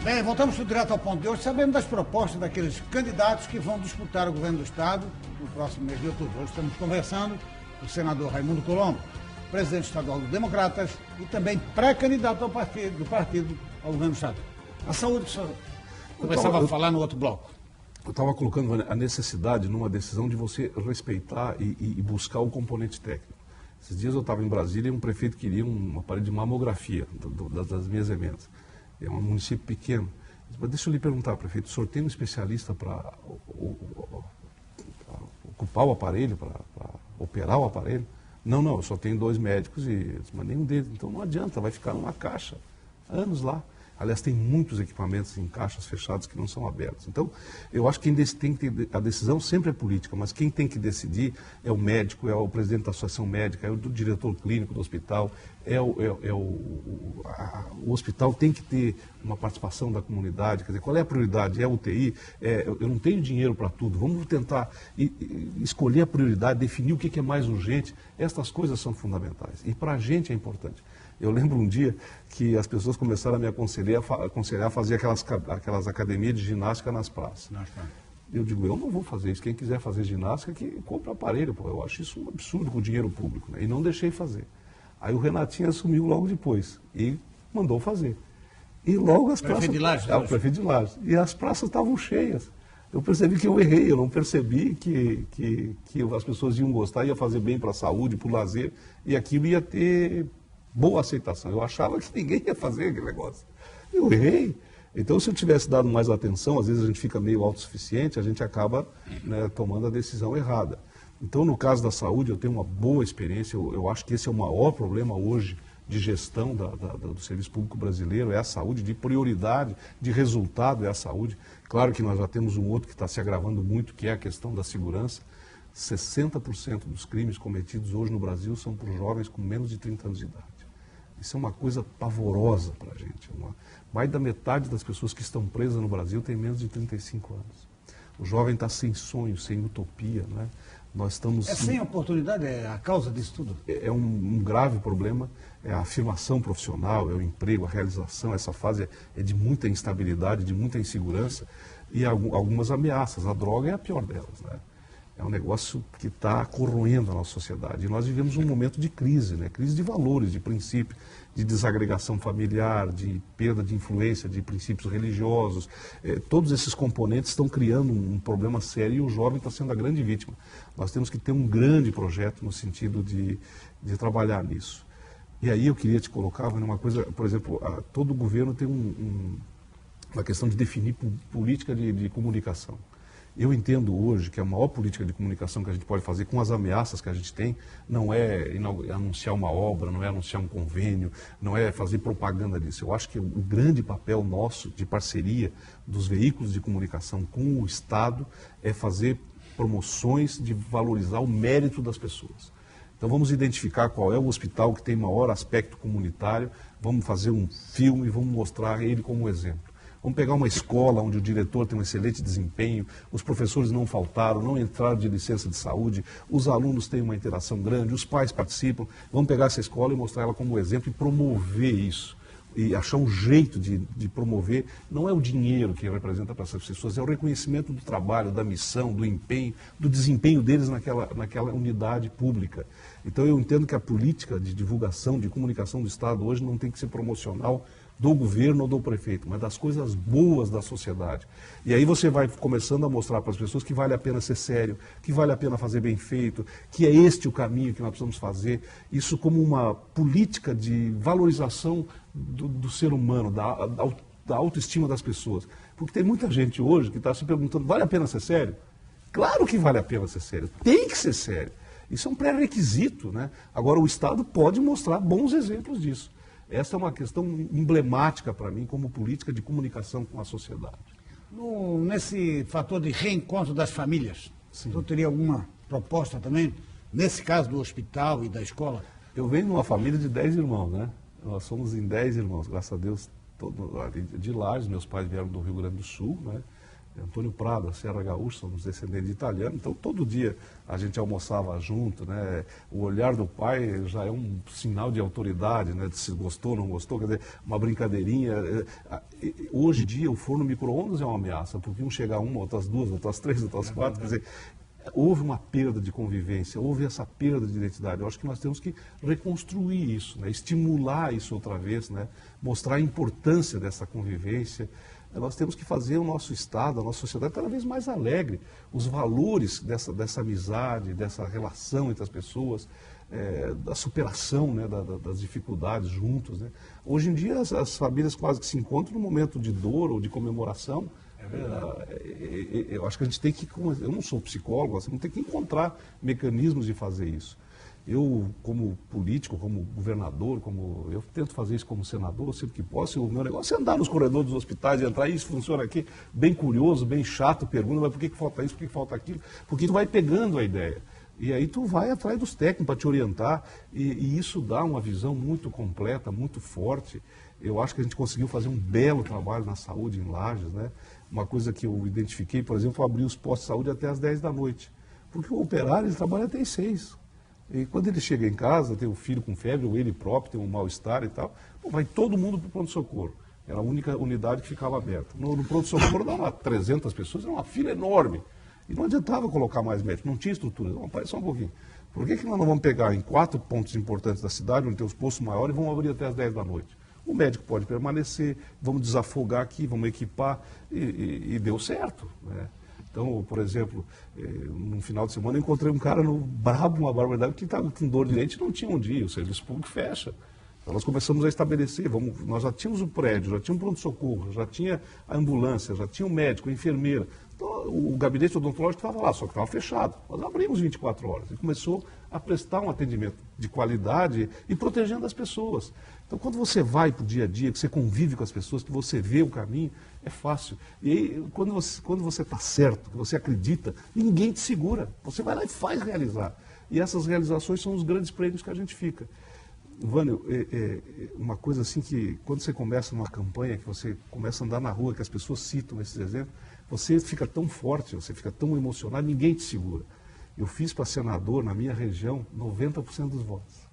Bem, voltamos direto ao ponto de hoje, sabendo das propostas daqueles candidatos que vão disputar o governo do Estado no próximo mês de outubro. Hoje estamos conversando com o senador Raimundo Colombo, presidente estadual do Democratas e também pré-candidato do partido ao governo do Estado. A saúde, que o senhor começava a falar no outro bloco. Eu estava colocando a necessidade numa decisão de você respeitar e buscar o componente técnico. Esses dias eu estava em Brasília e um prefeito queria um aparelho de mamografia das minhas emendas. É um município pequeno. Mas deixa eu lhe perguntar, prefeito, o senhor tem um especialista para ocupar o aparelho, para operar o aparelho? Não, eu só tenho 2 médicos mas nenhum deles. Então não adianta, vai ficar numa caixa, anos lá. Aliás, tem muitos equipamentos em caixas fechadas que não são abertos. Então, eu acho que a decisão sempre é política, mas quem tem que decidir é o médico, é o presidente da associação médica, é o diretor clínico do hospital, o hospital tem que ter uma participação da comunidade. Quer dizer, qual é a prioridade? É a UTI? Eu não tenho dinheiro para tudo. Vamos tentar escolher a prioridade, definir o que é mais urgente. Estas coisas são fundamentais. E para a gente é importante. Eu lembro um dia que as pessoas começaram a me aconselhar a fazer aquelas academias de ginástica nas praças. Eu digo, eu não vou fazer isso. Quem quiser fazer ginástica, que compra aparelho. Pô. Eu acho isso um absurdo com o dinheiro público. Né? E não deixei fazer. Aí o Renatinho assumiu logo depois e mandou fazer. E logo as praças... O prefeito de Lages. E as praças estavam cheias. Eu percebi que eu errei, eu não percebi que as pessoas iam gostar, ia fazer bem para a saúde, para o lazer, e aquilo ia ter boa aceitação. Eu achava que ninguém ia fazer aquele negócio. Eu errei. Então, se eu tivesse dado mais atenção, às vezes a gente fica meio autossuficiente, a gente acaba, né, tomando a decisão errada. Então, no caso da saúde, eu tenho uma boa experiência. Eu acho que esse é o maior problema hoje de gestão do serviço público brasileiro, é a saúde, de prioridade, de resultado é a saúde. Claro que nós já temos um outro que está se agravando muito, que é a questão da segurança. 60% dos crimes cometidos hoje no Brasil são por jovens com menos de 30 anos de idade. Isso é uma coisa pavorosa para a gente. Mais da metade das pessoas que estão presas no Brasil tem menos de 35 anos. O jovem está sem sonho, sem utopia, né? Nós estamos... sem oportunidade, é a causa disso tudo? É um grave problema, é a afirmação profissional, é o emprego, a realização. Essa fase é de muita instabilidade, de muita insegurança e algumas ameaças. A droga é a pior delas, né? É um negócio que está corroendo a nossa sociedade. E nós vivemos um momento de crise, né? Crise de valores, de princípio, de desagregação familiar, de perda de influência de princípios religiosos. Todos esses componentes estão criando um problema sério e o jovem está sendo a grande vítima. Nós temos que ter um grande projeto no sentido de trabalhar nisso. E aí eu queria te colocar numa coisa, por exemplo, todo governo tem uma questão de definir política de comunicação. Eu entendo hoje que a maior política de comunicação que a gente pode fazer com as ameaças que a gente tem não é anunciar uma obra, não é anunciar um convênio, não é fazer propaganda disso. Eu acho que o grande papel nosso de parceria dos veículos de comunicação com o Estado é fazer promoções de valorizar o mérito das pessoas. Então vamos identificar qual é o hospital que tem maior aspecto comunitário, vamos fazer um filme, vamos mostrar ele como exemplo. Vamos pegar uma escola onde o diretor tem um excelente desempenho, os professores não faltaram, não entraram de licença de saúde, os alunos têm uma interação grande, os pais participam. Vamos pegar essa escola e mostrar ela como exemplo e promover isso. E achar um jeito de promover. Não é o dinheiro que representa para essas pessoas, é o reconhecimento do trabalho, da missão, do empenho, do desempenho deles naquela unidade pública. Então eu entendo que a política de divulgação, de comunicação do Estado hoje não tem que ser promocional do governo ou do prefeito, mas das coisas boas da sociedade. E aí você vai começando a mostrar para as pessoas que vale a pena ser sério, que vale a pena fazer bem feito, que é este o caminho que nós precisamos fazer. Isso como uma política de valorização do ser humano, da autoestima das pessoas. Porque tem muita gente hoje que está se perguntando, vale a pena ser sério? Claro que vale a pena ser sério, tem que ser sério. Isso é um pré-requisito, né? Agora o Estado pode mostrar bons exemplos disso. Essa é uma questão emblemática para mim como política de comunicação com a sociedade. Nesse fator de reencontro das famílias, Sim. tu teria alguma proposta também, nesse caso do hospital e da escola? Eu venho de uma família de 10 irmãos, né? Nós somos em 10 irmãos, graças a Deus, de Lages, meus pais vieram do Rio Grande do Sul, né? Antônio Prado, a Serra Gaúcha, somos descendentes de italiano, então todo dia a gente almoçava junto, né? O olhar do pai já é um sinal de autoridade, né? De se gostou, não gostou, quer dizer, uma brincadeirinha. Hoje em dia o forno micro-ondas é uma ameaça, porque um chega a uma, outras duas, outras três, outras quatro, quer dizer, houve uma perda de convivência, houve essa perda de identidade. Eu acho que nós temos que reconstruir isso, né? Estimular isso outra vez, né? Mostrar a importância dessa convivência. Nós temos que fazer o nosso Estado, a nossa sociedade cada vez mais alegre. Os valores dessa amizade, dessa relação entre as pessoas, da superação, né? das dificuldades juntos. Né? Hoje em dia as famílias quase que se encontram no momento de dor ou de comemoração. Eu acho que a gente tem que, eu não sou psicólogo, você não tem que encontrar mecanismos de fazer isso. Eu, como político, como governador, eu tento fazer isso como senador, sempre que posso. O meu negócio é andar nos corredores dos hospitais, entrar, isso funciona aqui, bem curioso, bem chato, pergunta, mas por que falta isso, por que falta aquilo? Porque tu vai pegando a ideia. E aí tu vai atrás dos técnicos para te orientar, e isso dá uma visão muito completa, muito forte. Eu acho que a gente conseguiu fazer um belo trabalho na saúde em Lages, né? Uma coisa que eu identifiquei, por exemplo, abrir os postos de saúde até às 10 da noite. Porque o operário, ele trabalha até às 6. E quando ele chega em casa, tem um filho com febre, ou ele próprio tem um mal-estar e tal, vai todo mundo para o pronto-socorro. Era a única unidade que ficava aberta. No pronto-socorro dava 300 pessoas, era uma fila enorme. E não adiantava colocar mais médicos, não tinha estrutura. Não, parece só um pouquinho. Por que nós não vamos pegar em 4 pontos importantes da cidade, onde tem os postos maiores, e vamos abrir até às 10 da noite? O médico pode permanecer, vamos desafogar aqui, vamos equipar, e deu certo, né? Então, por exemplo, no final de semana eu encontrei um cara no brabo, uma barbaridade, que estava com dor de dente e não tinha onde ir, o serviço público fecha. Então nós começamos a estabelecer, nós já tínhamos o prédio, já tinha um pronto-socorro, já tinha a ambulância, já tinha o médico, a enfermeira. Então o gabinete odontológico estava lá, só que estava fechado. Nós abrimos 24 horas e começou a prestar um atendimento de qualidade e protegendo as pessoas. Então, quando você vai para o dia a dia, que você convive com as pessoas, que você vê o caminho, é fácil. E aí, quando você está certo, que você acredita, ninguém te segura. Você vai lá e faz realizar. E essas realizações são os grandes prêmios que a gente fica. Vânio, uma coisa assim que, quando você começa numa campanha, que você começa a andar na rua, que as pessoas citam esses exemplos, você fica tão forte, você fica tão emocionado, ninguém te segura. Eu fiz para senador, na minha região, 90% dos votos.